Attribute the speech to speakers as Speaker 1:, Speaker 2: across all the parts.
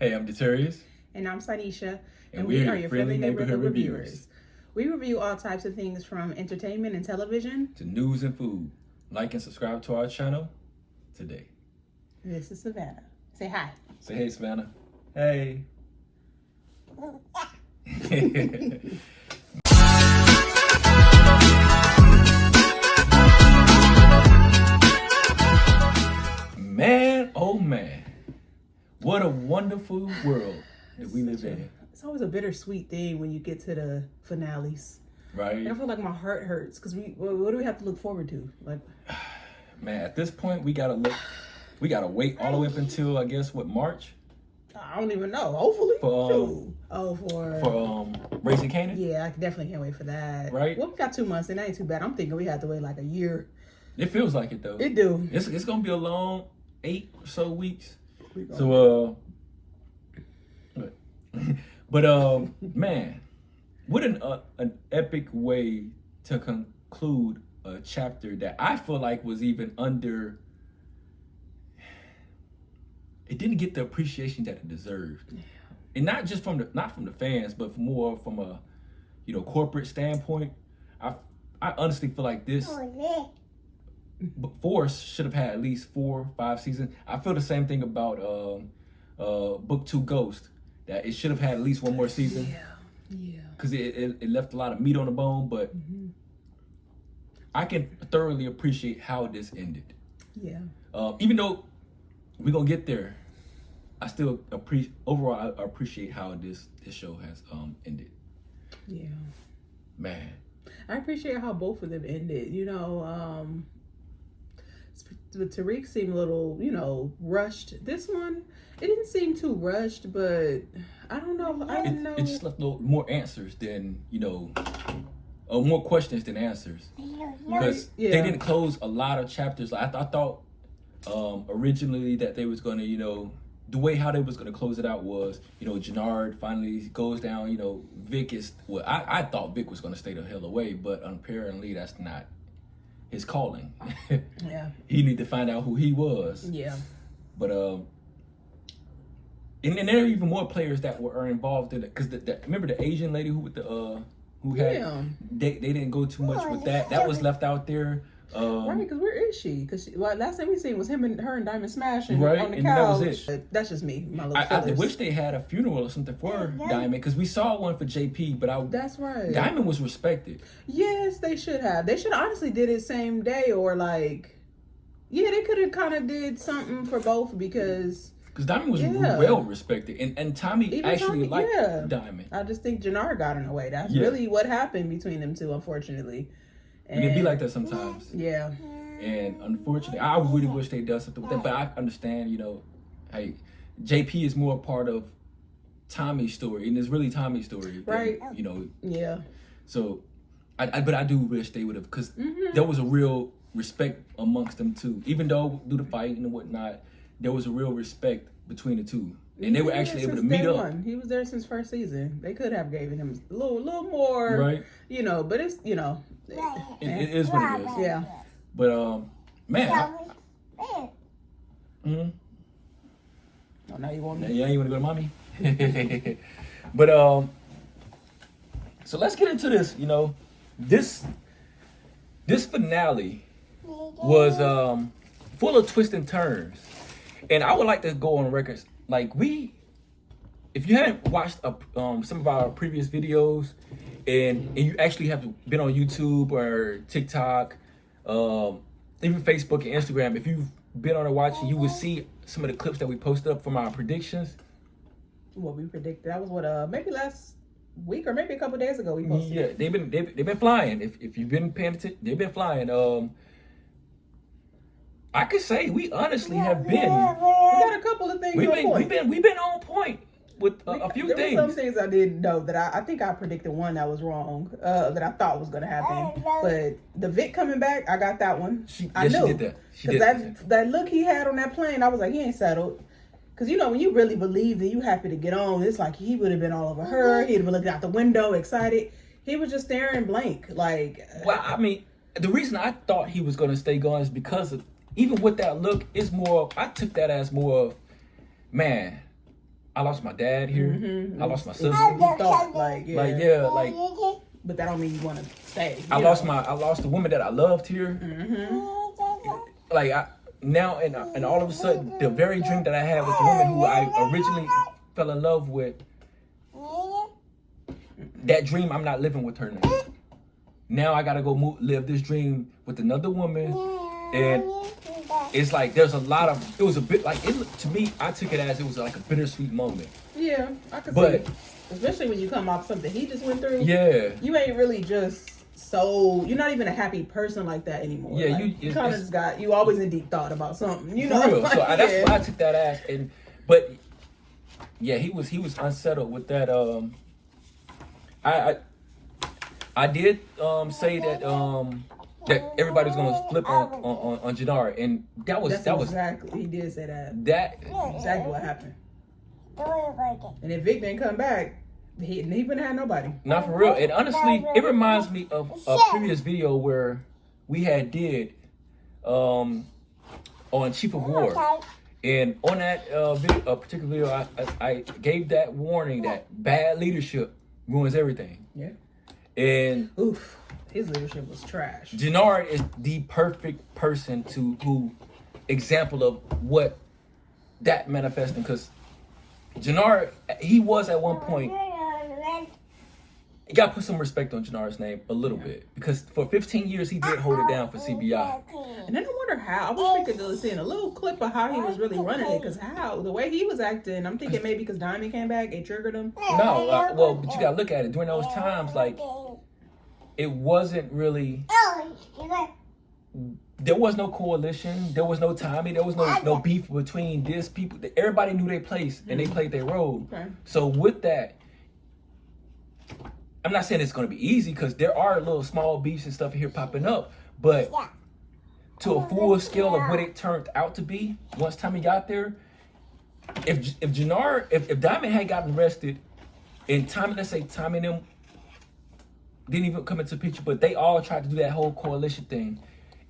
Speaker 1: Hey, I'm Deterius.
Speaker 2: And I'm Sanisha.
Speaker 1: And we are your friendly neighborhood reviewers.
Speaker 2: We review all types of things from entertainment and television
Speaker 1: to news and food. Like and subscribe to our channel today.
Speaker 2: This is Savannah. Say hi.
Speaker 1: Say hey, Savannah. Hey. Man, oh man. What a wonderful world that we live in.
Speaker 2: It's always a bittersweet thing when you get to the finales.
Speaker 1: Right.
Speaker 2: I feel like my heart hurts because what do we have to look forward to? Like,
Speaker 1: man, at this point we gotta wait all the way up until I guess March?
Speaker 2: I don't even know. Hopefully.
Speaker 1: For Raising Kanan?
Speaker 2: Yeah, I definitely can't wait for that.
Speaker 1: Right.
Speaker 2: Well, we got 2 months and that ain't too bad. I'm thinking we have to wait like a year.
Speaker 1: It feels like it though.
Speaker 2: It do.
Speaker 1: It's gonna be a long 8 or so weeks. So but man, what an epic way to conclude a chapter that I feel like was even under. It didn't get the appreciation that it deserved, and not just from the fans, but more from a corporate standpoint. I honestly feel like this. Force should have had at least 4 or 5 seasons. I feel the same thing about Book 2 Ghost, that it should have had at least 1 more season.
Speaker 2: Yeah.
Speaker 1: Because it left a lot of meat on the bone, but I can thoroughly appreciate how this ended.
Speaker 2: Yeah.
Speaker 1: Even though we're gonna get there, I still overall I appreciate how this show has ended.
Speaker 2: Yeah.
Speaker 1: Man.
Speaker 2: I appreciate how both of them ended. Tariq seemed a little, rushed. This one, it didn't seem too rushed, but I don't know. I didn't know.
Speaker 1: It just left more answers than, more questions than answers. Because they didn't close a lot of chapters. I thought originally that they was going to, the way how they was going to close it out was, Jannard finally goes down, Vic is, well, I thought Vic was going to stay the hell away, but apparently that's not his calling.
Speaker 2: Yeah.
Speaker 1: He need to find out who he was.
Speaker 2: Yeah.
Speaker 1: But and there are even more players that are involved in it. Because remember the Asian lady who they didn't go too much with that. That was left out there.
Speaker 2: Right, because where is she? Because last time we seen was her and Diamond smashing
Speaker 1: right,
Speaker 2: on the
Speaker 1: and
Speaker 2: couch.
Speaker 1: that was it.
Speaker 2: That's just me. My little
Speaker 1: I wish they had a funeral or something for Diamond, because we saw one for JP, but
Speaker 2: that's right.
Speaker 1: Diamond was respected.
Speaker 2: Yes, they should have. They should honestly did it same day, or they could have kind of did something for both because
Speaker 1: Diamond was well respected, and Tommy
Speaker 2: even
Speaker 1: actually liked Diamond.
Speaker 2: I just think Jannard got in the way. That's really what happened between them two, unfortunately.
Speaker 1: And it be like that sometimes.
Speaker 2: Yeah.
Speaker 1: And unfortunately, I really wish they'd done something with that. But I understand, hey, JP is more a part of Tommy's story, and it's really Tommy's story.
Speaker 2: Right.
Speaker 1: Yeah. So, but I do wish they would have, because there was a real respect amongst them too. Even though through the fight and whatnot, there was a real respect between the two. And they were actually able to meet up.
Speaker 2: He was there since first season. They could have given him a little more,
Speaker 1: right?
Speaker 2: But it's,
Speaker 1: it is what it is.
Speaker 2: Yeah.
Speaker 1: But man.
Speaker 2: Oh, now you want me?
Speaker 1: Yeah, you want to go to mommy? But so let's get into this. This finale was full of twists and turns, and I would like to go on record. If you haven't watched some of our previous videos, and you actually have been on YouTube or TikTok, even Facebook and Instagram, if you've been on there watching, you will see some of the clips that we posted up from our predictions.
Speaker 2: What we predicted, that was maybe last week or maybe a couple days ago we posted.
Speaker 1: Yeah, they've been flying. If you've been paying attention, they've been flying. I could say we honestly have been. We
Speaker 2: got a couple of things.
Speaker 1: We've been on point with a few things.
Speaker 2: There were some things I didn't know that I think I predicted one that was wrong, that I thought was going to happen. But the Vic coming back, I got that one. I knew.
Speaker 1: She did that.
Speaker 2: Because that look he had on that plane, I was like, he ain't settled. Because, when you really believe that you happy to get on, it's like he would have been all over her. He'd have been looking out the window, excited. He was just staring blank.
Speaker 1: Well, I mean, the reason I thought he was going to stay gone is because, even with that look, it's more, I took that as more of, man, I lost my dad here. I lost my sister.
Speaker 2: You thought,
Speaker 1: Like,
Speaker 2: but that don't mean you want to stay.
Speaker 1: I lost the woman that I loved here. Like and all of a sudden, the very dream that I had with the woman who I originally fell in love with, that dream, I'm not living with her now. Now I gotta go live this dream with another woman, and it's like there's a lot of. It was a bit like to me. I took it as it was like a bittersweet moment.
Speaker 2: Yeah, I could see it. Especially when you come off something he just went through.
Speaker 1: Yeah,
Speaker 2: you ain't really just you're not even a happy person like that anymore.
Speaker 1: Yeah,
Speaker 2: like, you kind of just you always in deep thought about something. You know,
Speaker 1: for real. So that's why I took that as but yeah, he was unsettled with that. I did say that that everybody's gonna flip on Jannard, and that was
Speaker 2: exactly he did say that.
Speaker 1: That
Speaker 2: exactly what happened. And if Vic didn't come back, he wouldn't have nobody.
Speaker 1: Not for real. And honestly, it reminds me of a previous video where we had did on Chief of War. And on that particular video, I gave that warning that bad leadership ruins everything.
Speaker 2: Yeah.
Speaker 1: And
Speaker 2: his leadership was trash.
Speaker 1: Jannard is the perfect person example of what that manifesting, because Jannard, he was at one point. You gotta put some respect on Jannard's name a little bit, because for 15 years he did hold it down for CBI.
Speaker 2: And then I wonder how. I wish we could see a little clip of how he was really running it, because the way he was acting, I'm thinking maybe because Diamond came back, it triggered him.
Speaker 1: No, but you gotta look at it during those times. Like, it wasn't really. There was no coalition. There was no timing. There was no beef between this people. Everybody knew their place and they played their role.
Speaker 2: Okay.
Speaker 1: So with that, I'm not saying it's going to be easy, because there are little small beefs and stuff here popping up. But to a full scale of what it turned out to be, once Tommy got there, if Diamond had gotten arrested, and Tommy, let's say Tommy and them didn't even come into the picture, but they all tried to do that whole coalition thing,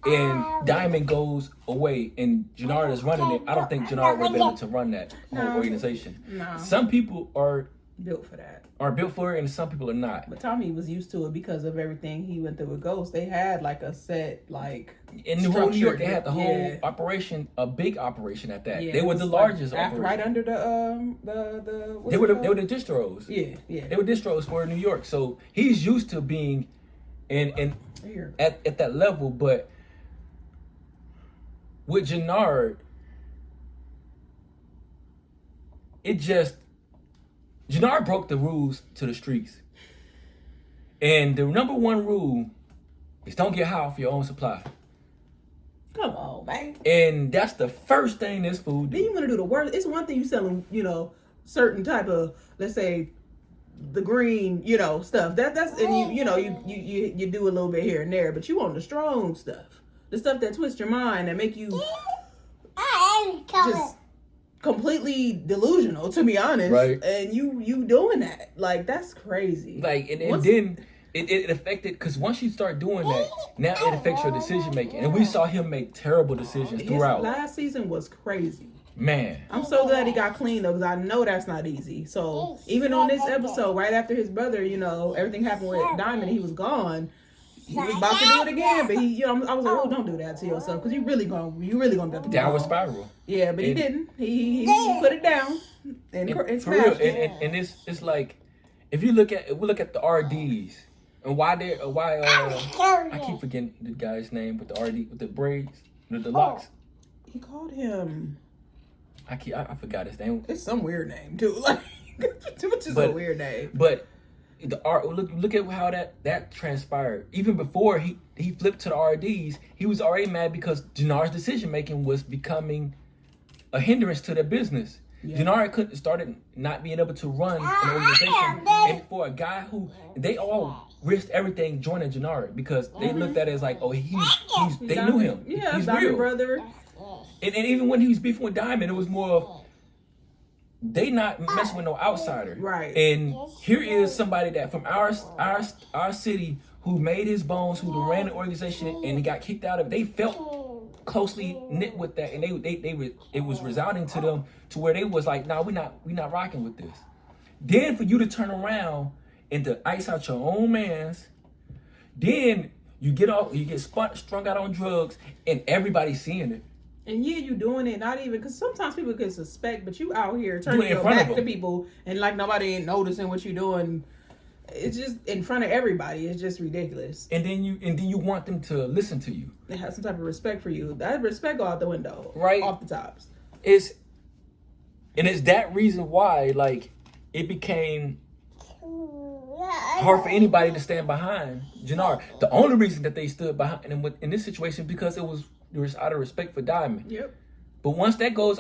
Speaker 1: and Diamond goes away and Jannard is running it, I don't think Jannard would be able to run that whole organization.
Speaker 2: No.
Speaker 1: Some people are
Speaker 2: built for that.
Speaker 1: Are built for it, and some people are not.
Speaker 2: But Tommy was used to it because of everything he went through with Ghost. They had like a set, like
Speaker 1: in New York, they had the whole operation, a big operation at that.
Speaker 2: Yeah,
Speaker 1: they were the largest operation.
Speaker 2: Right under
Speaker 1: they were the distros.
Speaker 2: Yeah.
Speaker 1: They were distros for New York. So he's used to being in at that level, but with Jannard, Jannard broke the rules to the streets. And the number one rule is don't get high off your own supply.
Speaker 2: Come on, man.
Speaker 1: And that's the first thing this fool do.
Speaker 2: Then you want to do the worst. It's one thing you selling, certain type of, let's say, the green, stuff. That's and you do a little bit here and there, but you want the strong stuff. The stuff that twists your mind and make you just completely delusional, to be honest.
Speaker 1: Right.
Speaker 2: And you doing that. Like, that's crazy.
Speaker 1: Like, and then it affected, because once you start doing that, now it affects your decision making. And we saw him make terrible decisions throughout.
Speaker 2: His last season was crazy.
Speaker 1: Man.
Speaker 2: I'm so glad he got clean, though, because I know that's not easy. So even on this episode, right after his brother, everything happened with Diamond and he was gone, he was about to do it again, but I was like, oh, don't do that to yourself, because you really gonna be able to
Speaker 1: downward spiral.
Speaker 2: Yeah, but he didn't. He put it down and
Speaker 1: for real. And it's like, if we look at the RDs and why I keep forgetting the guy's name with the RD with the braids, the locks.
Speaker 2: He called him.
Speaker 1: I forgot his name.
Speaker 2: It's some weird name too, like which is a weird name.
Speaker 1: But look at how that transpired. Even before he flipped to the RDs, he was already mad because Jannard's decision making was becoming a hindrance to their business. Yeah. Jannard started not being able to run an organization, and for a guy who they all risked everything joining Jannard because they looked at it as like, oh, they knew him.
Speaker 2: Yeah,
Speaker 1: he's
Speaker 2: Diamond
Speaker 1: real.
Speaker 2: Brother.
Speaker 1: And even when he was beefing with Diamond, it was more of they not messing with no outsider.
Speaker 2: Right.
Speaker 1: And here is somebody that from our city who made his bones, who ran the organization, and he got kicked out of it. They felt closely knit with that, and it was resounding to them to where they was like, "Nah, we not rocking with this." Then for you to turn around and to ice out your own man's, then you get strung out on drugs, and everybody's seeing it.
Speaker 2: And yeah, you doing it not even because sometimes people can suspect, but you out here turning your back to people and like nobody ain't noticing what you doing. It's just in front of everybody. It's just ridiculous.
Speaker 1: And then you want them to listen to you.
Speaker 2: They have some type of respect for you. That respect go out the window,
Speaker 1: right?
Speaker 2: Off the tops.
Speaker 1: It's that reason why like it became hard for anybody to stand behind Jannard. The only reason that they stood behind him in this situation because it was out of respect for Diamond.
Speaker 2: Yep.
Speaker 1: But once that goes,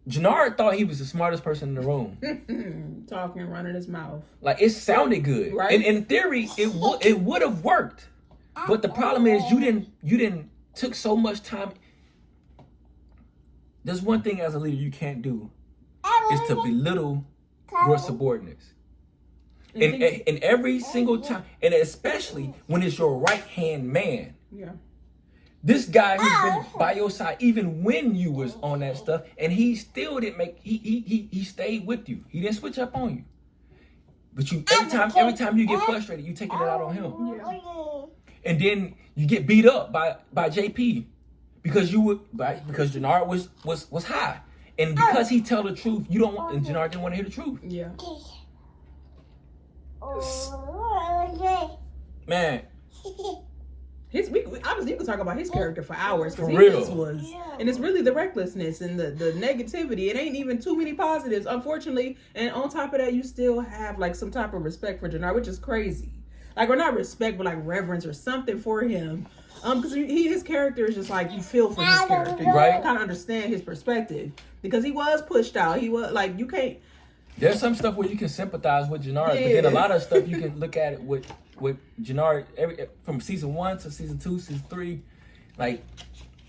Speaker 1: Jannard thought he was the smartest person in the room.
Speaker 2: Talking, running his mouth.
Speaker 1: Like it sounded good,
Speaker 2: right?
Speaker 1: And in theory, it would have worked. But the problem is you didn't took so much time. There's one thing as a leader you can't do is to belittle your subordinates. And every single time, and especially when it's your right hand man.
Speaker 2: Yeah.
Speaker 1: This guy who's been by your side even when you was on that stuff, and he still didn't make he stayed with you. He didn't switch up on you. But you every time you get frustrated, you taking it out on him.
Speaker 2: Yeah.
Speaker 1: And then you get beat up by JP because Jannard was high. And because he tell the truth, and Jannard didn't want to hear the truth.
Speaker 2: Yeah.
Speaker 1: Man.
Speaker 2: Obviously you could talk about his character for hours because
Speaker 1: he
Speaker 2: just was, and it's really the recklessness and the negativity. It ain't even too many positives, unfortunately. And on top of that, you still have like some type of respect for Jannard, which is crazy. Like, or not respect, but like reverence or something for him. Because his character is just like you feel for his character, you
Speaker 1: right?
Speaker 2: Kind of understand his perspective because he was pushed out. He was like you can't.
Speaker 1: There's some stuff where you can sympathize with Jannard, but then a lot of stuff you can look at it with Jannard from season 1 to season 2, season 3, like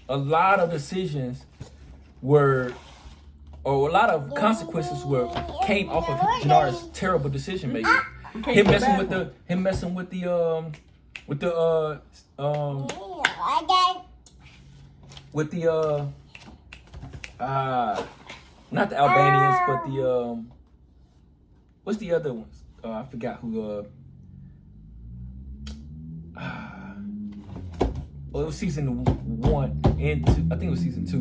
Speaker 1: a lot of decisions or a lot of consequences came off of Jannard's terrible decision making. Him messing with the not the Albanians, but the what's the other ones? I forgot who. Well, it was season 1 and 2. I think it was season 2.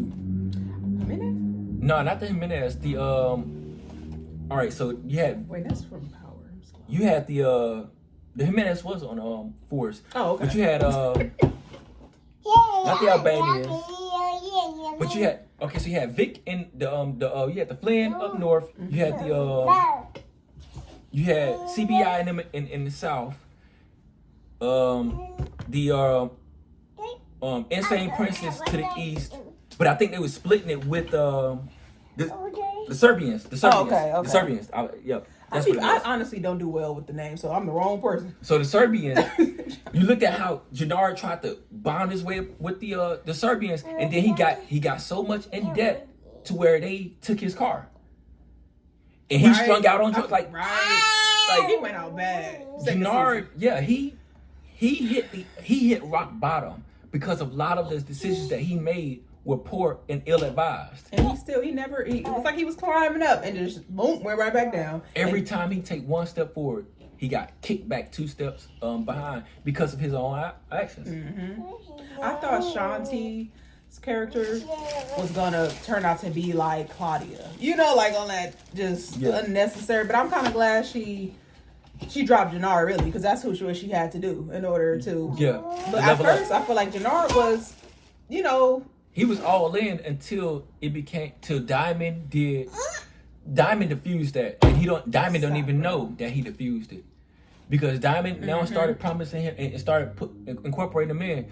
Speaker 2: Jimenez?
Speaker 1: No, not the Jimenez. The All right, so you had.
Speaker 2: Wait, that's from Power.
Speaker 1: You had the Jimenez was on Force.
Speaker 2: Oh, okay.
Speaker 1: But you had not the Albanians. But you had so you had Vic in you had the Flynn up north. You had you had CBI in them in the south. The Insane Princess to the east, but I think they were splitting it with the Serbians. The Serbians.
Speaker 2: Oh, okay.
Speaker 1: The Serbians. Yep. That's what it was.
Speaker 2: I honestly don't do well with the name, so I'm the wrong person.
Speaker 1: So the Serbians, you looked at how Jannard tried to bond his way with the Serbians, and then he got so much in debt to where they took his car, and he strung out on drugs like
Speaker 2: he went out bad.
Speaker 1: Jannard, yeah, he hit rock bottom because of a lot of the decisions that he made were poor and ill-advised.
Speaker 2: And it was like he was climbing up and just boom, went right back down.
Speaker 1: Every time he take one step forward, he got kicked back 2 steps behind because of his own actions.
Speaker 2: Mm-hmm. I thought Shanti's character was gonna turn out to be like Claudia. Like on that just unnecessary. But I'm kind of glad she dropped Jannard really because that's what she had to do in order to.
Speaker 1: Yeah.
Speaker 2: But at first, I feel like Jannard was,
Speaker 1: He was all in until Diamond diffused that, and Diamond don't even know that he diffused it, because Diamond now started promising him and started incorporating him in.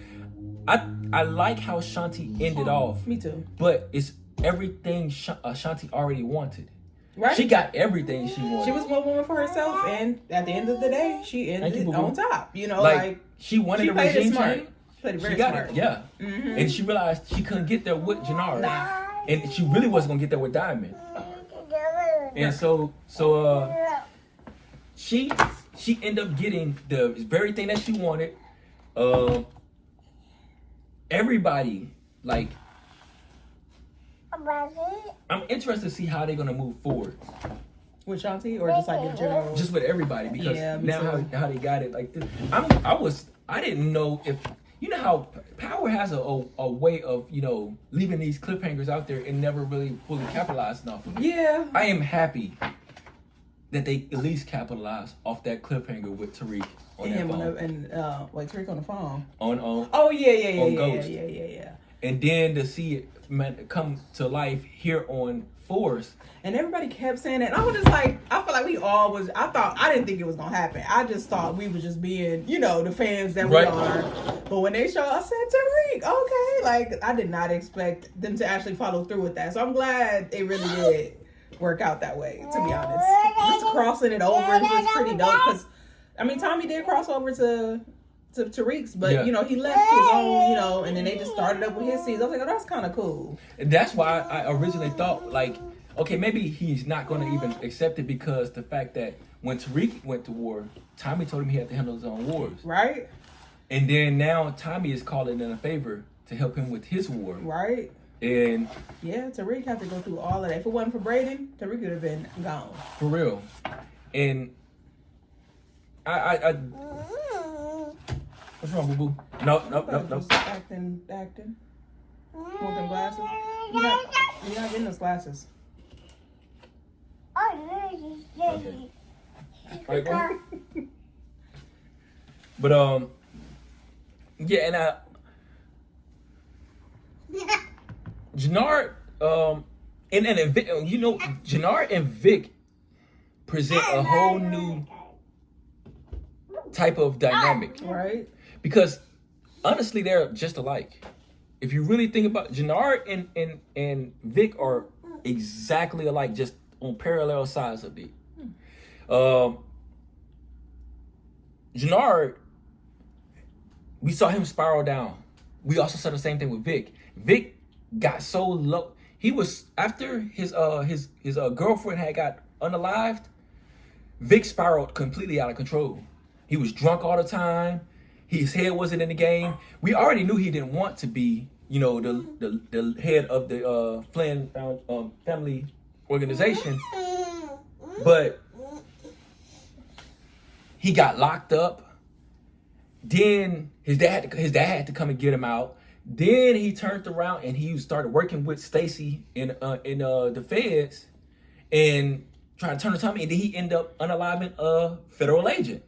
Speaker 1: I like how Shanti ended off.
Speaker 2: Me too.
Speaker 1: But it's everything Shanti already wanted.
Speaker 2: Right.
Speaker 1: She got everything she wanted.
Speaker 2: She was one woman for herself, and at the end of the day, she ended on top.
Speaker 1: She wanted a regime change.
Speaker 2: Played it very
Speaker 1: she got
Speaker 2: smart.
Speaker 1: it, yeah. Mm-hmm. And she realized she couldn't get there with Jannard. And she really wasn't gonna get there with Diamond. And so she ended up getting the very thing that she wanted. everybody, like, I'm interested to see how they're gonna move forward.
Speaker 2: With Shanti, or just like in general?
Speaker 1: Just with everybody, because now how they got it like this. I didn't know if, you know how Power has a way of, you know, leaving these cliffhangers out there and never really fully capitalizing off of it.
Speaker 2: Yeah.
Speaker 1: I am happy that they at least capitalized off that cliffhanger with Tariq on that phone.
Speaker 2: Wait, Tariq on the phone.
Speaker 1: On
Speaker 2: Oh yeah,
Speaker 1: on Ghost.
Speaker 2: Yeah.
Speaker 1: And then to see it come to life here on Force.
Speaker 2: And everybody kept saying that. And I was just like, I feel like I didn't think it was going to happen. I just thought we was just being, you know, the fans that we are. But when they showed, I said, Tariq, okay. Like, I did not expect them to actually follow through with that. So I'm glad it really did work out that way, to be honest. Just crossing it over was pretty dope. Because, I mean, Tommy did cross over to Tariq's, but, you know, he left to his own, you know, and then they just started up with his season. I was like, oh, that's kind of cool.
Speaker 1: And that's why I originally thought, like, okay, maybe he's not going to even accept it, because the fact that when Tariq went to war, Tommy told him he had to handle his own wars.
Speaker 2: Right.
Speaker 1: And then now Tommy is calling in a favor to help him with his war.
Speaker 2: Right.
Speaker 1: And
Speaker 2: yeah, Tariq had to go through all of that. If it wasn't for Braden, Tariq would have been gone.
Speaker 1: For real. And I what's wrong, boo boo? No.
Speaker 2: Acting. Want them glasses? You're not getting those glasses.
Speaker 1: Okay. Right, but yeah, and Jannard, and Vic, you know, Jannard and Vic present a whole new type of dynamic,
Speaker 2: right?
Speaker 1: Because honestly, they're just alike. If you really think about Jannard and Vic are exactly alike, just on parallel sides of it. Jannard, we saw him spiral down. We also saw the same thing with Vic. Vic got so low. He was, after his girlfriend had got unalived, Vic spiraled completely out of control. He was drunk all the time. His head wasn't in the game. We already knew he didn't want to be, you know, the head of the Flynn family organization, but he got locked up. Then his dad had to come and get him out. Then he turned around and he started working with Stacy in the feds and trying to turn the Tommy, and then he ended up unaliving a federal agent.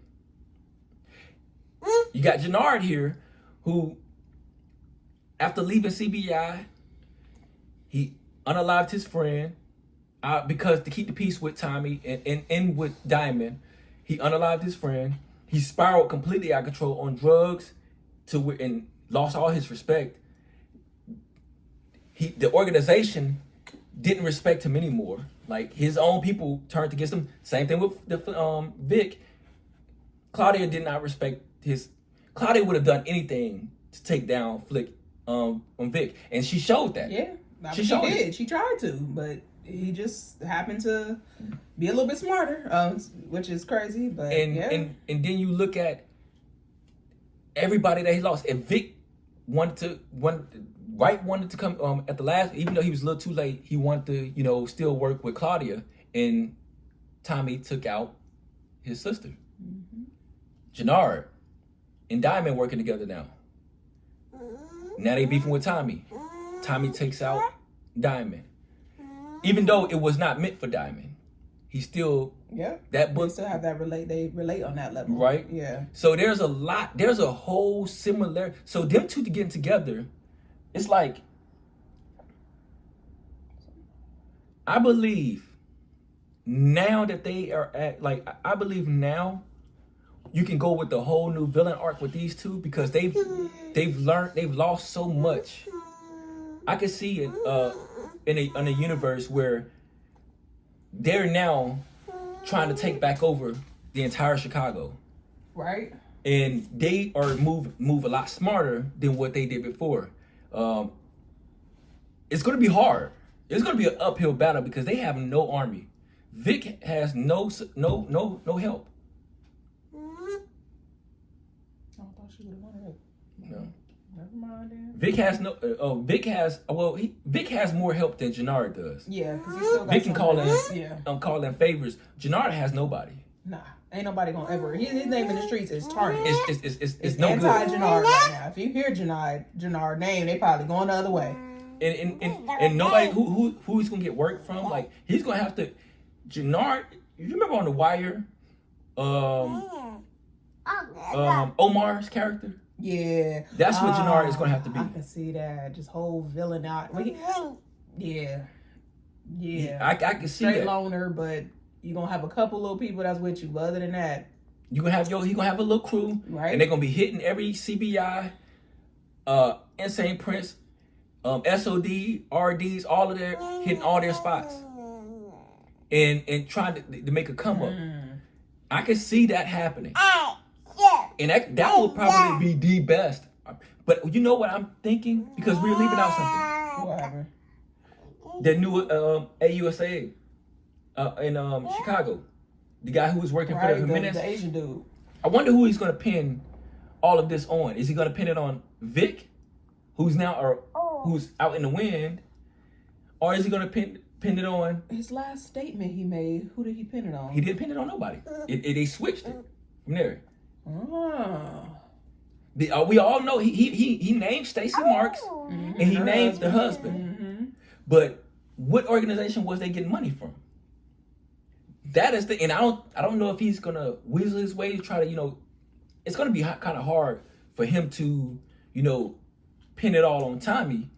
Speaker 1: You got Jannard here, who, after leaving CBI, he unalived his friend because to keep the peace with Tommy and with Diamond. He unalived his friend. He spiraled completely out of control on drugs and lost all his respect. The organization didn't respect him anymore. Like, his own people turned against him. Same thing with the Vic. Claudia did not respect Claudia would have done anything to take down Flick on Vic, and she showed that.
Speaker 2: Yeah, she did. She tried to, but he just happened to be a little bit smarter, which is crazy. But
Speaker 1: and then you look at everybody that he lost. If Vic wanted to come at the last, even though he was a little too late, he wanted to, you know, still work with Claudia, and Tommy took out his sister. Mm-hmm. Jannard and Diamond working together now. Now they beefing with Tommy. Tommy takes out Diamond. Even though it was not meant for Diamond, he still that book
Speaker 2: they still have that they relate on that level.
Speaker 1: Right?
Speaker 2: Yeah.
Speaker 1: So there's a whole similar, so them two getting together, it's like, I believe now that they are I believe now you can go with the whole new villain arc with these two, because they've lost so much. I can see it in a universe where they're now trying to take back over the entire Chicago.
Speaker 2: Right.
Speaker 1: And they are move a lot smarter than what they did before. It's going to be hard. It's going to be an uphill battle because they have no army. Vic has no help.
Speaker 2: I thought she would have won it.
Speaker 1: No.
Speaker 2: Never mind then.
Speaker 1: Vic has Vic has more help than Jannard does.
Speaker 2: Yeah, because he still got
Speaker 1: Vic can call in
Speaker 2: yeah.
Speaker 1: call in favors. Jannard has nobody.
Speaker 2: Nah, ain't nobody gonna ever. His name in the streets is tarnished.
Speaker 1: It's no good.
Speaker 2: Anti-Jannard right now. If you hear Jannard name, they probably going the other way.
Speaker 1: And nobody who he's gonna get work from. Like he's gonna have to. Jannard, you remember on The Wire, Omar's character.
Speaker 2: Yeah,
Speaker 1: that's what Jannard is gonna have to be.
Speaker 2: I can see that. Just whole villain out. Yeah.
Speaker 1: I can see
Speaker 2: straight
Speaker 1: that.
Speaker 2: loner, but you're gonna have a couple little people that's with you. But other than that,
Speaker 1: he gonna have a little crew,
Speaker 2: right?
Speaker 1: And they're gonna be hitting every CBI, Insane Prince, SOD, RDs, all of their hitting all their spots, and trying to make a come up. I can see that happening, and that would probably be the best. But you know what I'm thinking? Because we're leaving out something.
Speaker 2: What happened?
Speaker 1: The new AUSA in Chicago, the guy who was working for the Jimenez,
Speaker 2: the Asian dude.
Speaker 1: I wonder who he's gonna pin all of this on. Is he gonna pin it on Vic, who's who's out in the wind, or is he gonna pin it on
Speaker 2: his last statement he made? Who did he pin it on?
Speaker 1: He didn't pin it on nobody. They switched it from there.
Speaker 2: Oh.
Speaker 1: We all know he named Stacey Marks and he named the husband. But what organization was they getting money from? That is and I don't know if he's gonna weasel his way to try to it's gonna be kind of hard for him to pin it all on Tommy.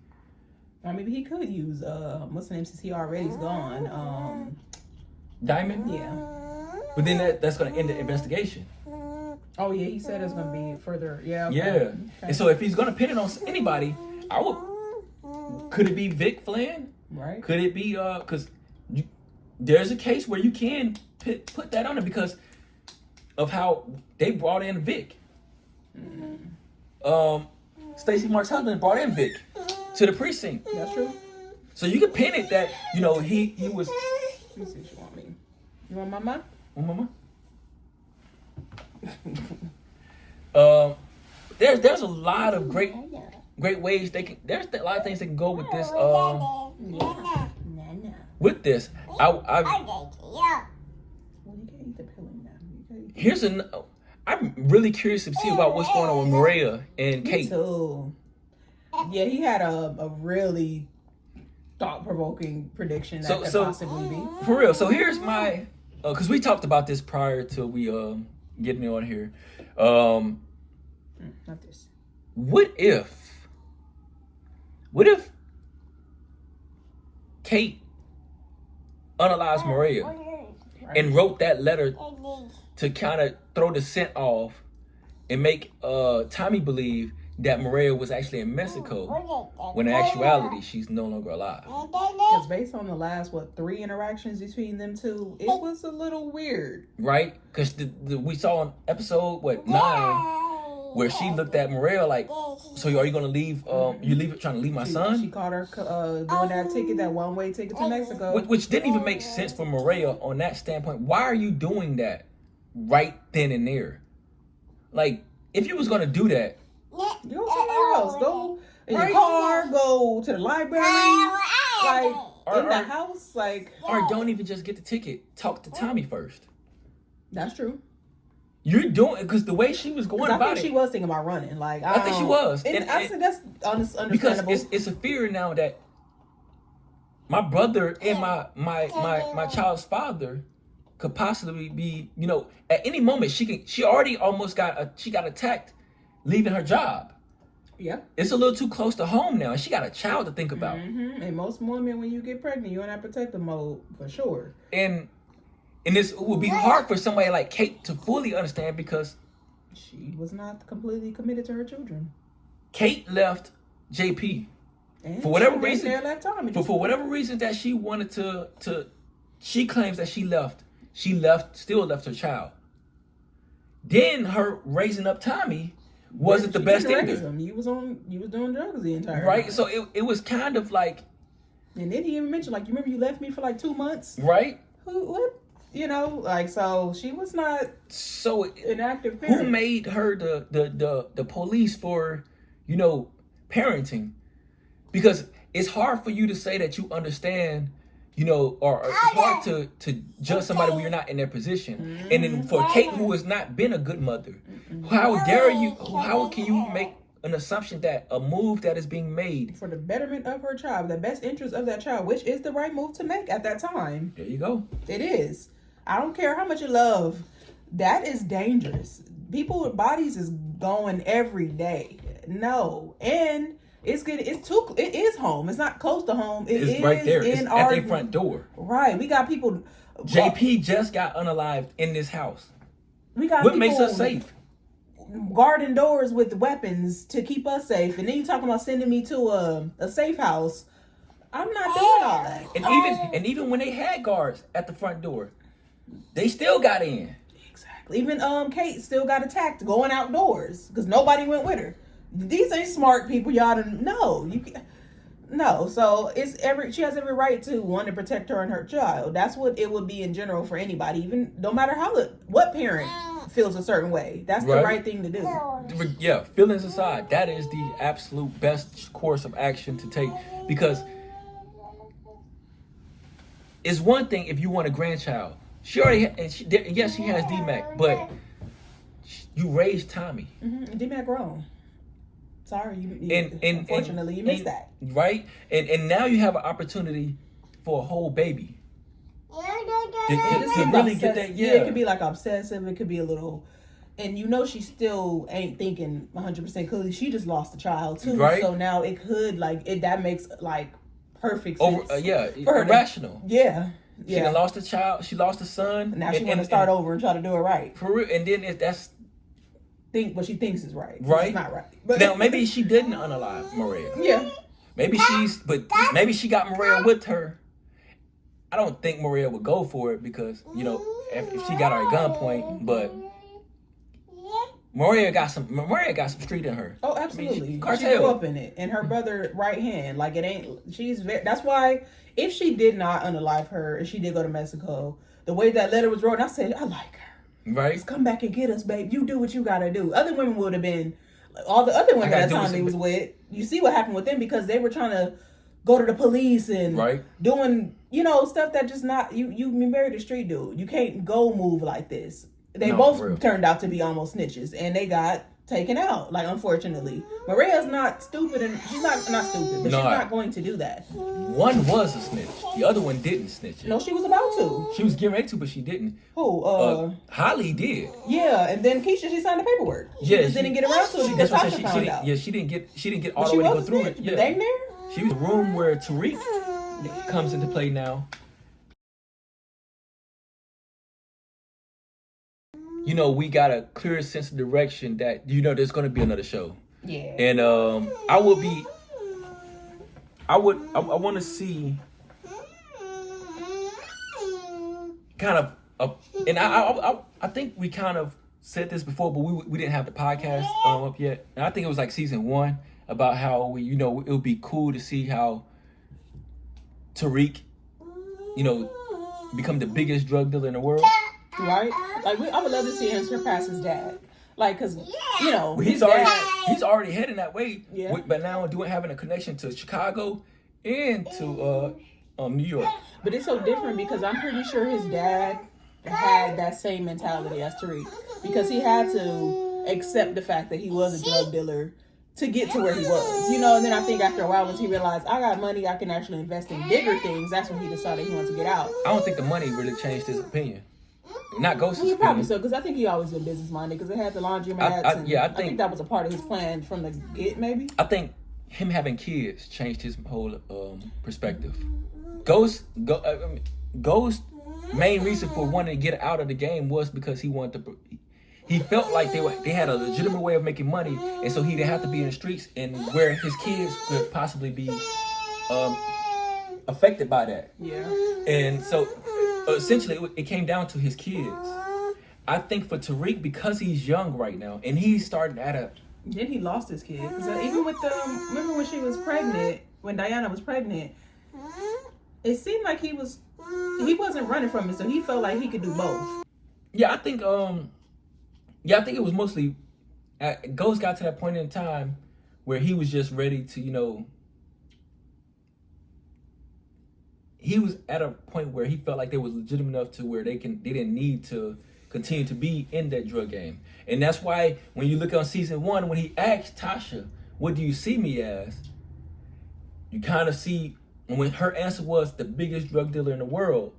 Speaker 2: I mean, he could use what's the name since he already's gone.
Speaker 1: Diamond.
Speaker 2: Yeah.
Speaker 1: But then that's gonna end the investigation.
Speaker 2: Oh yeah, he said it's gonna be further. Yeah. Okay.
Speaker 1: Yeah.
Speaker 2: Okay.
Speaker 1: And so if he's gonna pin it on anybody, could it be Vic Flynn?
Speaker 2: Right.
Speaker 1: Could it be because there's a case where you can put that on it because of how they brought in Vic. Stacey Mark's husband brought in Vic to the precinct.
Speaker 2: That's true.
Speaker 1: So you can pin it that he was.
Speaker 2: Let me see what you want me. You want mama?
Speaker 1: Mama. There's a lot of great ways they can. There's a lot of things that can go with this. With this,
Speaker 2: Well, you can't eat the pilling now.
Speaker 1: I'm really curious to see about what's going on with Maria and Kate.
Speaker 2: Me too. Yeah, he had a really thought-provoking prediction that could possibly be.
Speaker 1: For real. So here's my, because we talked about this prior to we getting on here.
Speaker 2: Not this.
Speaker 1: What if Kate unalived Maria and wrote that letter to kind of throw the scent off and make Tommy believe that Maria was actually in Mexico when in actuality she's no longer alive?
Speaker 2: Because based on the last 3 interactions between them two, it was a little weird,
Speaker 1: right? Because we saw on episode 9 where she looked at Maria like, so are you gonna leave? Trying to leave my son?
Speaker 2: She caught her doing that ticket, that one-way ticket to Mexico,
Speaker 1: which didn't even make sense for Maria on that standpoint. Why are you doing that right then and there? Like, if you was gonna do that,
Speaker 2: you go somewhere else. Go in your car. Go to the library. Like in the house. Like,
Speaker 1: or don't even just get the ticket. Talk to Tommy first.
Speaker 2: That's true.
Speaker 1: You're doing because the way she was going about it.
Speaker 2: I think she was thinking about running. Like
Speaker 1: I think she was.
Speaker 2: And I think that's understandable.
Speaker 1: Because it's a fear now that my brother and my child's father could possibly be, at any moment she already almost got attacked leaving her job.
Speaker 2: Yeah. It's
Speaker 1: a little too close to home now, and she got a child to think about.
Speaker 2: Mm-hmm. And most women, when you get pregnant, you're in that protective mode for sure.
Speaker 1: And this would be hard for somebody like Kate to fully understand because
Speaker 2: she was not completely committed to her children.
Speaker 1: Kate left JP
Speaker 2: and
Speaker 1: for whatever reason.
Speaker 2: For
Speaker 1: whatever reason that she wanted to, she claims that she still left her child. Then her raising up Tommy wasn't the best either.
Speaker 2: You was doing drugs the entire time.
Speaker 1: Right. So it was kind of like.
Speaker 2: And then he even mentioned, like, you remember you left me for like 2 months.
Speaker 1: Right.
Speaker 2: What? So she was not
Speaker 1: so
Speaker 2: an active parent.
Speaker 1: Who made her the police for, parenting, because it's hard for you to say that you understand, or it's hard to judge somebody when you're not in their position. And then for Kate, who has not been a good mother, how can you make an assumption that a move that is being made
Speaker 2: for the betterment of her child, the best interest of that child, which is the right move to make at that time.
Speaker 1: There you go.
Speaker 2: It is. I don't care how much you love. That is dangerous. People's bodies is going every day. No. And it is home. It's not close to home. It is
Speaker 1: right there.
Speaker 2: It's
Speaker 1: at their front door.
Speaker 2: Right. We got people.
Speaker 1: JP just got unalived in this house.
Speaker 2: We got
Speaker 1: what makes us safe?
Speaker 2: Guarding doors with weapons to keep us safe. And then you talking about sending me to a safe house. I'm not doing all that.
Speaker 1: And even when they had guards at the front door, they still got in.
Speaker 2: Exactly. Even Kate still got attacked going outdoors because nobody went with her. These ain't smart people, y'all. No. So she has every right to want to protect her and her child. That's what it would be in general for anybody, even no matter what parent feels a certain way. That's the right thing to do.
Speaker 1: Yeah, feelings aside, that is the absolute best course of action to take, because it's one thing if you want a grandchild. She already she has DMAC, but you raised Tommy.
Speaker 2: Mm-hmm. DMAC grown. Sorry, unfortunately, you missed that.
Speaker 1: Right? And now you have an opportunity for a whole baby. To really get that,
Speaker 2: it could be like obsessive. It could be a little, and she still ain't thinking 100% clearly. She just lost a child too, right? So now it could that makes perfect sense.
Speaker 1: Irrational.
Speaker 2: Yeah.
Speaker 1: She done lost a child. She lost a son.
Speaker 2: Now she want to start over and try to do it right.
Speaker 1: For real. And then that's
Speaker 2: what she thinks is right.
Speaker 1: Right.
Speaker 2: It's not right. But
Speaker 1: now maybe she didn't unalive Maria.
Speaker 2: Yeah.
Speaker 1: Maybe she got Maria with her. I don't think Maria would go for it because, if she got her at gunpoint, but Maria got some street in her.
Speaker 2: Oh, absolutely. She grew up in it. And her brother right hand. That's why if she did not unalive her and she did go to Mexico, the way that letter was wrote, I said, I like her.
Speaker 1: Right.
Speaker 2: Just come back and get us, babe. You do what you gotta do. Other women would have been, all the other women at the time they was with, you see what happened with them because they were trying to go to the police and doing, stuff that just not, you married a street dude. You can't go move like this. They both turned out to be almost snitches and they got taken out, unfortunately. Maria's not stupid and she's not stupid, but she's not going to do that.
Speaker 1: One was a snitch. The other one didn't snitch.
Speaker 2: No, she was about to.
Speaker 1: She was getting ready to, but she didn't.
Speaker 2: Who?
Speaker 1: Holly did.
Speaker 2: Yeah, and then Keisha, she signed the paperwork. She just didn't get around to it because Tasha found out.
Speaker 1: Yeah, she didn't get all the way to go through it. Yeah.
Speaker 2: Dang there?
Speaker 1: She was in the room where Tariq comes into play now. We got a clear sense of direction that, there's going to be another show.
Speaker 2: Yeah.
Speaker 1: And I want to see kind of, and I think we kind of said this before, but we didn't have the podcast up yet. And I think it was season 1 about how it would be cool to see how Tariq, become the biggest drug dealer in the world.
Speaker 2: Right? I would love to see him surpass his dad. Because,
Speaker 1: he's already heading that way. Yeah. But now having a connection to Chicago and to New York.
Speaker 2: But it's so different because I'm pretty sure his dad had that same mentality as Tariq. Because he had to accept the fact that he was a drug dealer to get to where he was. And then I think after a while, once he realized, I got money, I can actually invest in bigger things, that's when he decided he wanted to get out.
Speaker 1: I don't think the money really changed his opinion. Not Ghost's opinion.
Speaker 2: Probably so, because I think he always been business minded, because they had the laundromats. I think that was a part of his plan from the get, maybe.
Speaker 1: I think him having kids changed his whole perspective. Ghost's main reason for wanting to get out of the game was because he wanted to. He felt like they had a legitimate way of making money, and so he didn't have to be in the streets, and where his kids could possibly be affected by that.
Speaker 2: Yeah.
Speaker 1: And so essentially, it came down to his kids. I think for Tariq, because he's young right now, and he's starting at a.
Speaker 2: Then he lost his kid. So even with remember when she was pregnant, when Diana was pregnant, it seemed like he wasn't running from it, so he felt like he could do both.
Speaker 1: Yeah, I think it was mostly Ghost got to that point in time where he was just ready to, you know, he was at a point where he felt like they was legitimate enough to where they didn't need to continue to be in that drug game. And that's why when you look on season 1, when he asked Tasha, what do you see me as? You kind of see when her answer was the biggest drug dealer in the world.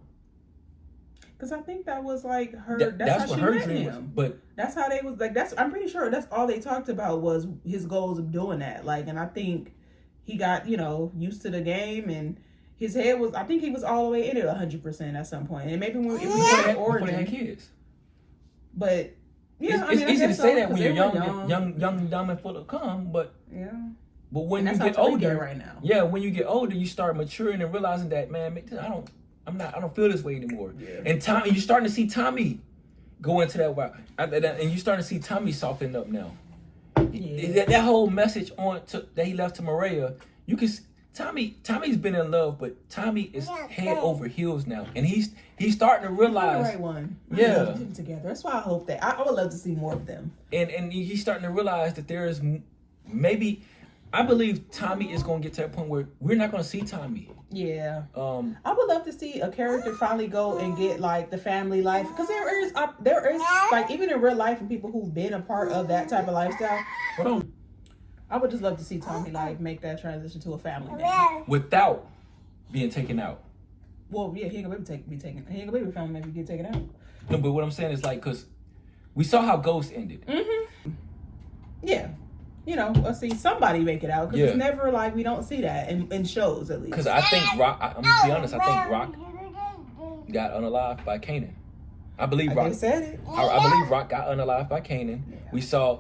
Speaker 2: Because I think that was like her.
Speaker 1: That's
Speaker 2: how
Speaker 1: what
Speaker 2: she
Speaker 1: her
Speaker 2: met
Speaker 1: dream
Speaker 2: him.
Speaker 1: was. But
Speaker 2: that's how they was like. I'm pretty sure that's all they talked about was his goals of doing that. Like, and I think he got, you know, used to the game, and his head was. I think he was all the way in it 100% at some point. And maybe when
Speaker 1: before they had kids.
Speaker 2: But yeah,
Speaker 1: it's easy to say that when you're
Speaker 2: young,
Speaker 1: young, dumb, and full of cum. But
Speaker 2: yeah.
Speaker 1: But when you get older, right now, yeah, when you get older, you start maturing and realizing that, man, I don't feel this way anymore. Yeah. And Tommy, you're starting to see Tommy go into that route, and you're starting to see Tommy soften up now. Yeah. That whole message that he left to Maria, you can. Tommy's been in love, but Tommy is head over heels now, and he's starting to realize.
Speaker 2: The right one.
Speaker 1: Yeah.
Speaker 2: I love them together. That's why I hope that I would love to see more of them.
Speaker 1: And he's starting to realize that there is maybe. I believe Tommy is going to get to that point where we're not going to see Tommy.
Speaker 2: Yeah. I would love to see a character finally go and get like the family life, because there is like, even in real life, and people who've been a part of that type of lifestyle. I would just love to see Tommy like make that transition to a family man
Speaker 1: without being taken out.
Speaker 2: Well, yeah, he ain't gonna be taken. He ain't gonna be with family man if he get taken out.
Speaker 1: No, but what I'm saying is like, because we saw how Ghost ended.
Speaker 2: Mm-hmm. Yeah. You know, let's see somebody make it out, because it's never like we don't see that in shows, at least. Because
Speaker 1: I think Rock, I'm gonna be honest, I think Rock got unalived by Kanan. I believe Rock.
Speaker 2: They said it.
Speaker 1: I believe Rock got unalived by Kanan. Yeah. We saw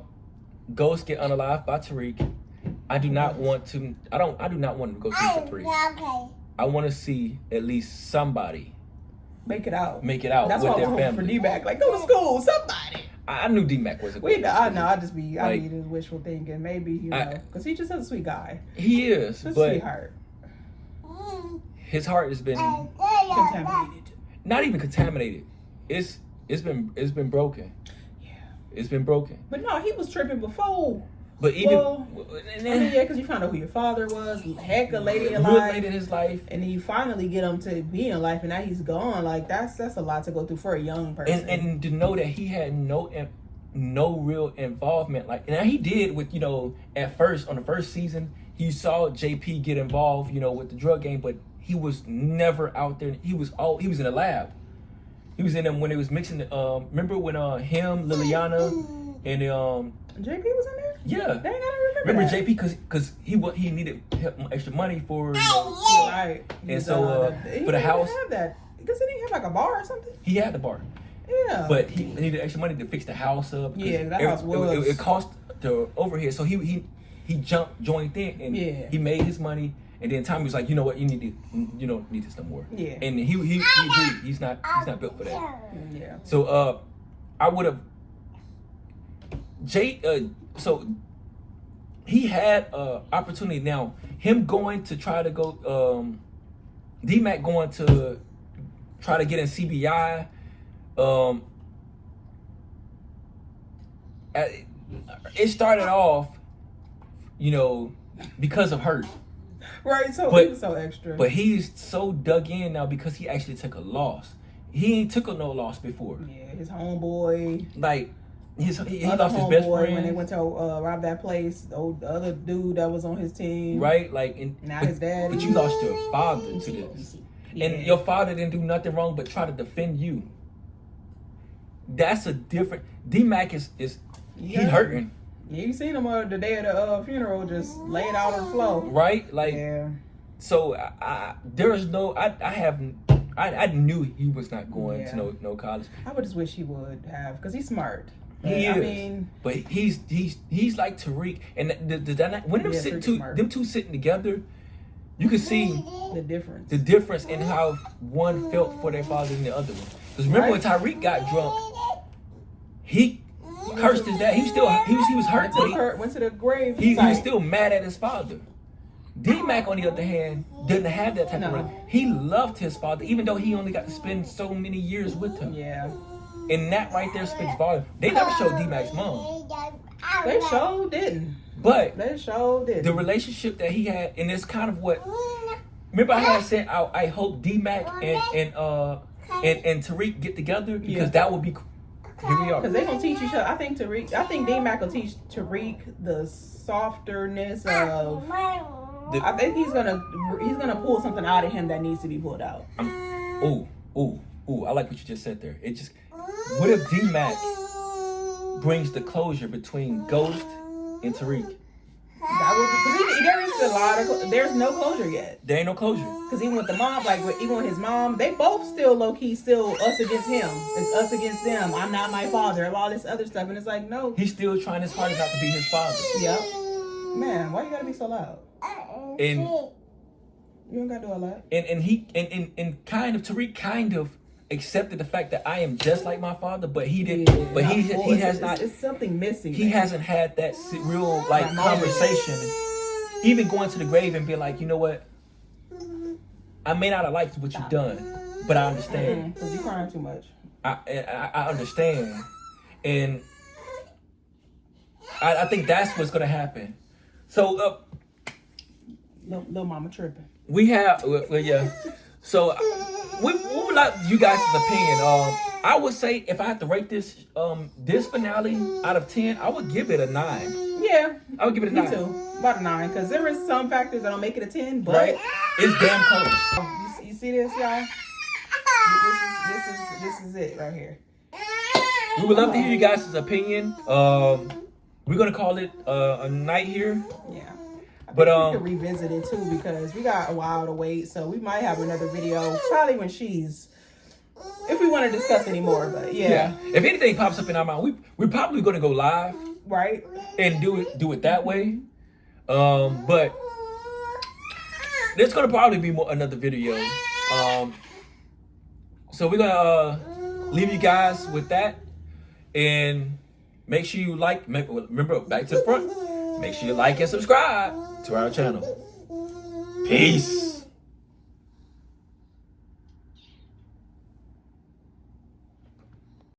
Speaker 1: Ghost get unalived by Tariq. I do not want to go 2 for 3. I want to see at least somebody
Speaker 2: make it out.
Speaker 1: That's with their family.
Speaker 2: For D-Mac, like, go to school, somebody.
Speaker 1: I knew D-Mac wasn't going to
Speaker 2: I know. I need his wishful thinking. Maybe, you know, because he just is a sweet guy.
Speaker 1: He is,
Speaker 2: but
Speaker 1: sweetheart. His heart has been
Speaker 2: contaminated.
Speaker 1: Not even contaminated. It's been broken.
Speaker 2: Yeah,
Speaker 1: it's been broken.
Speaker 2: But no, he was tripping before.
Speaker 1: But even
Speaker 2: because you found out who your father was, heck, a lady in life,
Speaker 1: real lady in his life,
Speaker 2: and then you finally get him to be in life, and now he's gone. Like that's a lot to go through for a young person.
Speaker 1: And to know that he had no real involvement, like, and he did with, you know, at first on the first season, he saw JP get involved, you know, with the drug game, but he was never out there. He was in the lab. He was in them when it was mixing. Remember when him, Liliana, and
Speaker 2: JP was in there?
Speaker 1: Yeah.
Speaker 2: Dang, I don't
Speaker 1: remember
Speaker 2: that.
Speaker 1: JP because he needed extra money for, you know,
Speaker 2: right.
Speaker 1: And so for the house.
Speaker 2: Have that. Because he didn't have like a bar or something.
Speaker 1: He had the bar.
Speaker 2: Yeah.
Speaker 1: But he needed extra money to fix the house up.
Speaker 2: Yeah, that house was.
Speaker 1: It cost the overhead, so he joined in and he made his money. And then Tommy was like, you know what, you don't need this no more. Yeah. And he agreed. He's not built for that.
Speaker 2: Yeah.
Speaker 1: So I would have so he had opportunity now. Him going to try to go D-Mac going to try to get in CBI. It started off, you know, because of Hurt.
Speaker 2: Right, so he was so extra.
Speaker 1: But he's so dug in now because he actually took a loss. He ain't took no loss before.
Speaker 2: Yeah, his homeboy.
Speaker 1: Like, he lost his best friend.
Speaker 2: When they went to rob that place, the other dude that was on his team.
Speaker 1: Right, like,
Speaker 2: his dad.
Speaker 1: But you lost your father to this. Yeah. And your father didn't do nothing wrong but try to defend you. That's a different... D-Mac is he's hurting.
Speaker 2: Yeah, you seen him the day of the funeral, just laying out on the floor.
Speaker 1: Right? Like, so there is no... I knew he was not going to no college.
Speaker 2: I would just wish he would have, because he's smart.
Speaker 1: He is. I mean, but he's like Tariq, and when them two sitting together, you can see
Speaker 2: the difference.
Speaker 1: The difference in how one felt for their father and the other one. Because remember when Tariq got drunk, he cursed his dad. He was hurt.
Speaker 2: Went to the grave.
Speaker 1: He was still mad at his father. D-Mac, on the other hand, didn't have that type of relationship. He loved his father, even though he only got to spend so many years with him.
Speaker 2: Yeah.
Speaker 1: And that right there speaks volume. They never showed D-Mac's mom.
Speaker 2: They sure didn't.
Speaker 1: But
Speaker 2: They sure did.
Speaker 1: the relationship that he had, and it's kind of what. Remember, I had said I hope D-Mac and Tariq get together because that would be. Here we are.
Speaker 2: Because they're gonna teach each other. I think D-Mac will teach Tariq the softerness of. I think he's gonna pull something out of him that needs to be pulled out.
Speaker 1: Ooh! I like what you just said there. It just. What if D-Mac brings the closure between Ghost and Tariq?
Speaker 2: That would because there is a lot of there's no closure yet.
Speaker 1: There ain't no closure.
Speaker 2: Because even with the mom, even with his mom, they both still low key still us against him. It's us against them. I'm not my father. And all this other stuff, and it's like no.
Speaker 1: He's still trying his hardest not to be his father.
Speaker 2: Yep. Man, why you gotta be so loud?
Speaker 1: And
Speaker 2: you don't gotta do all that.
Speaker 1: And he kind of Tariq kind of accepted the fact that I am just like my father, but he didn't.
Speaker 2: Yeah,
Speaker 1: but he has not.
Speaker 2: It's something missing.
Speaker 1: He hasn't had that real conversation. Even going to the grave and being like, you know what? I may not have liked what you've done, but I understand.
Speaker 2: Because you're crying too much.
Speaker 1: I understand, and I think that's what's gonna happen. So,
Speaker 2: little mama tripping.
Speaker 1: We have, yeah. So, what would like you guys' opinion? I would say if I had to rate this finale out of 10, I would give it a 9.
Speaker 2: Yeah,
Speaker 1: I would give it a 9.
Speaker 2: Me too, about a 9, because there is some factors that don't make it a 10, but
Speaker 1: right? It's damn close.
Speaker 2: You see this, y'all? This is it right here.
Speaker 1: We would love to hear you guys' opinion. We're gonna call it a night here.
Speaker 2: Yeah.
Speaker 1: But
Speaker 2: we could revisit it too because we got a while to wait, so we might have another video probably when if we want to discuss any more. But yeah.
Speaker 1: If anything pops up in our mind, we're probably gonna go live,
Speaker 2: right,
Speaker 1: and do it that way. But there's gonna probably be another video. So we're gonna leave you guys with that, and make sure you remember back to the front. Make sure you like and subscribe to our channel. Peace.